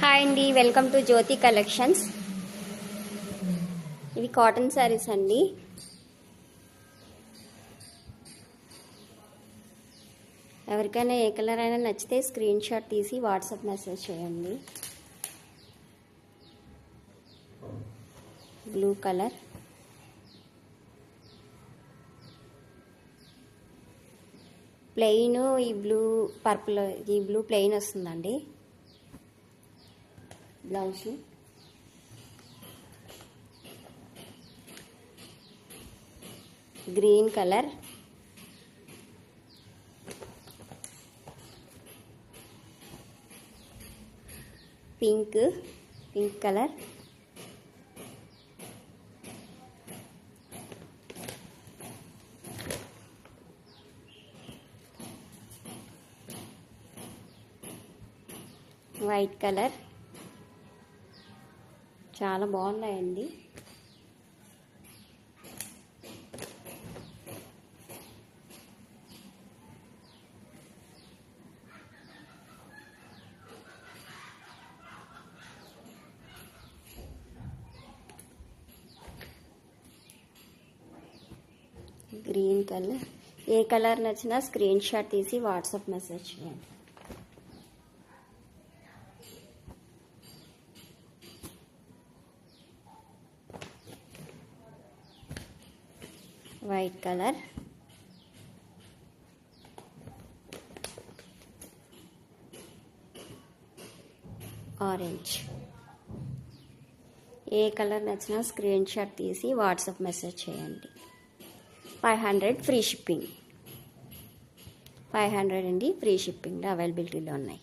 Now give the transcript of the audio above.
Hi అండి, welcome to Jyothi collections. ఇవి cotton sarees అండి. ఎవరికైనా ఏ కలర్ అయినా నచ్చితే స్క్రీన్ షాట్ తీసి వాట్సాప్ మెసేజ్ చేయండి. బ్లూ కలర్, ప్లెయిన్, ఈ బ్లూ పర్పుల్, ఈ బ్లూ ప్లెయిన్ వస్తుందండి. Blouse green colour, pink colour, white colour. చాలా బాగున్నాయండి. Green colour. ఏ కలర్ నచ్చినా స్క్రీన్ షాట్ తీసి వాట్సాప్ మెసేజ్ చేయండి. White colour, orange. ఏ కలర్ నచ్చినా స్క్రీన్ షాట్ తీసి వాట్సాప్ మెసేజ్ చేయండి. 500 ఫ్రీ షిప్పింగ్. 500 అండి, ఫ్రీ షిప్పింగ్ అవైలబిలిటీలో ఉన్నాయి.